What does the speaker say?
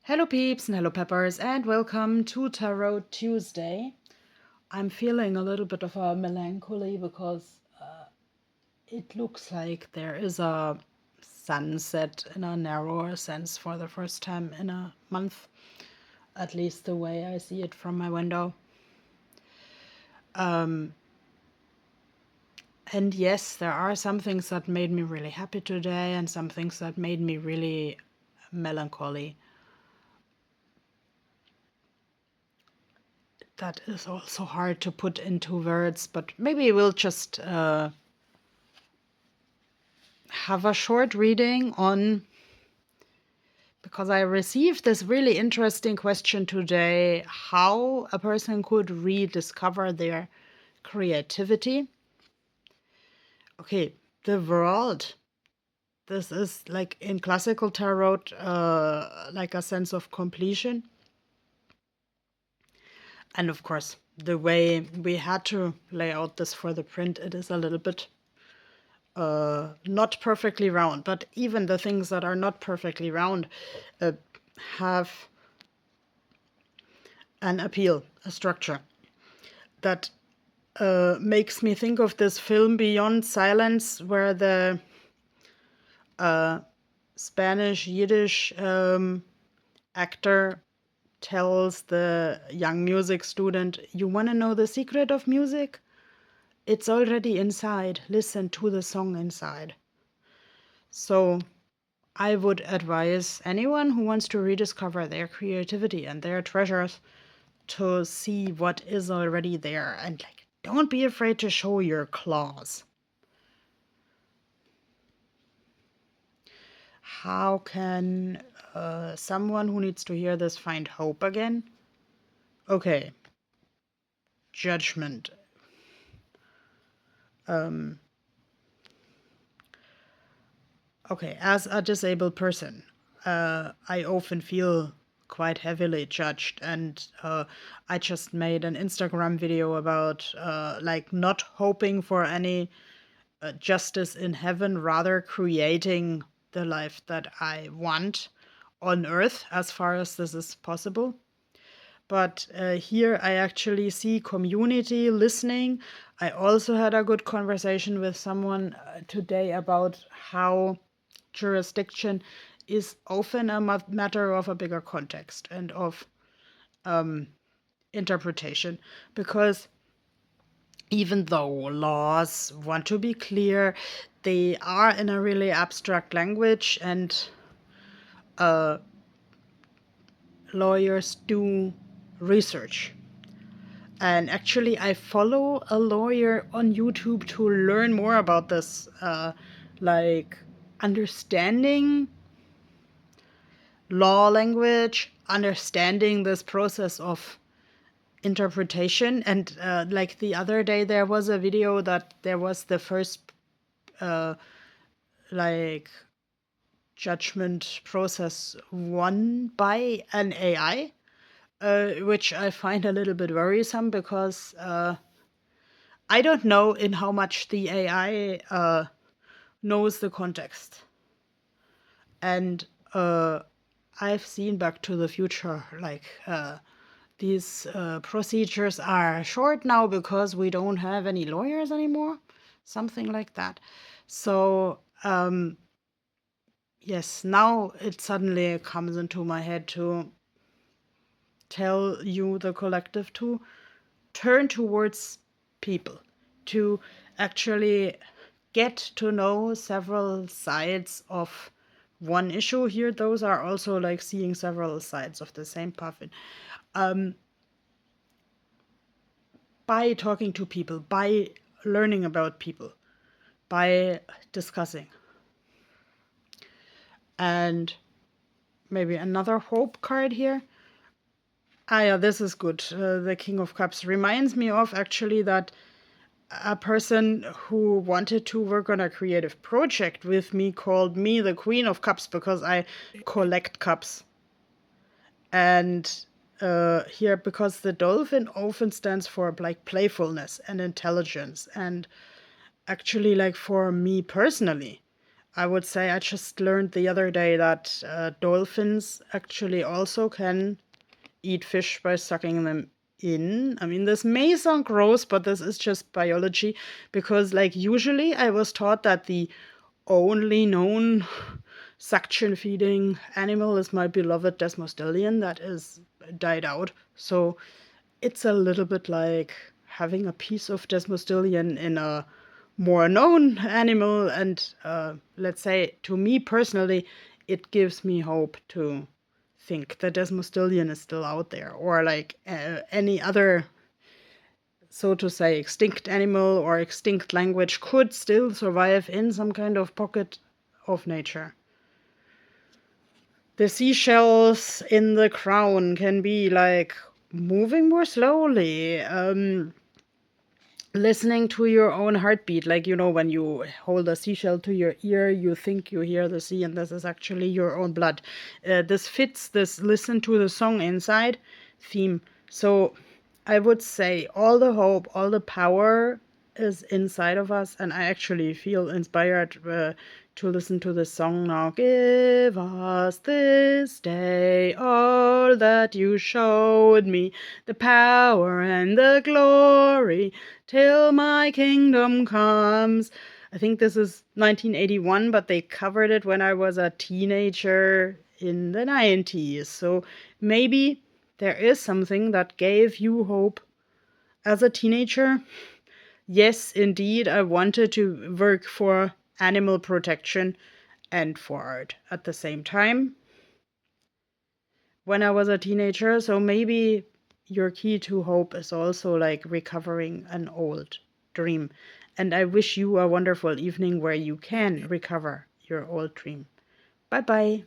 Hello peeps and hello peppers and welcome to Tarot Tuesday. I'm feeling a little bit of a melancholy because it looks like there is a sunset in a narrower sense for the first time in a month, at least the way I see it from my window. And yes, there are some things that made me really happy today and some things that made me really melancholy. That is also hard to put into words, but maybe we'll just have a short reading on, because I received this really interesting question today, how a person could rediscover their creativity. Okay, the world. This is like in classical tarot, like a sense of completion. And of course, the way we had to lay out this for the print, it is a little bit not perfectly round. But even the things that are not perfectly round have an appeal, a structure that makes me think of this film Beyond Silence, where the Spanish Yiddish actor tells the young music student, "You want to know the secret of music? It's already inside. Listen to the song inside." So I would advise anyone who wants to rediscover their creativity and their treasures to see what is already there, and like, don't be afraid to show your claws. How can someone who needs to hear this find hope again? Okay. Judgment. Okay, as a disabled person, I often feel quite heavily judged, and I just made an Instagram video about like not hoping for any justice in heaven, rather creating the life that I want on earth as far as this is possible. But here I actually see community listening. I also had a good conversation with someone today about how jurisdiction is often a matter of a bigger context and of interpretation, because even though laws want to be clear, they are in a really abstract language, and lawyers do research. And actually, I follow a lawyer on YouTube to learn more about this, like understanding law language, understanding this process of interpretation. And like the other day, there was a video that there was the first like judgment process won by an AI, which I find a little bit worrisome, because I don't know in how much the AI knows the context. And I've seen Back to the Future, like these procedures are short now because we don't have any lawyers anymore, something like that. So yes, now it suddenly comes into my head to tell you, the collective, to turn towards people, to actually get to know several sides of one issue here. Those are also like seeing several sides of the same puffin. By talking to people, by learning about people, by discussing. And maybe another hope card here. Ah, yeah, this is good. The King of Cups reminds me of actually that a person who wanted to work on a creative project with me called me the Queen of Cups, because I collect cups. And here, because the dolphin often stands for like playfulness and intelligence. And actually, like for me personally, I would say I just learned the other day that dolphins actually also can eat fish by sucking them in. I mean, this may sound gross, but this is just biology because, like, usually I was taught that the only known suction feeding animal is my beloved Desmostillion that is died out. So it's a little bit like having a piece of Desmostillion in a more known animal. And let's say, to me personally, it gives me hope to think that Desmostillion is still out there, or like any other, so to say, extinct animal or extinct language could still survive in some kind of pocket of nature. The seashells in the crown can be like moving more slowly, listening to your own heartbeat. Like, when you hold a seashell to your ear, you think you hear the sea, and this is actually your own blood. This fits this listen to the song inside theme. So I would say all the hope, all the power is inside of us, and I actually feel inspired to listen to this song now. Give us this day all that you showed me, the power and the glory, till my kingdom comes. I think this is 1981, but they covered it when I was a teenager in the 90s. So maybe there is something that gave you hope as a teenager. Yes, indeed, I wanted to work for animal protection and for art at the same time when I was a teenager. So maybe your key to hope is also like recovering an old dream. And I wish you a wonderful evening where you can recover your old dream. Bye bye.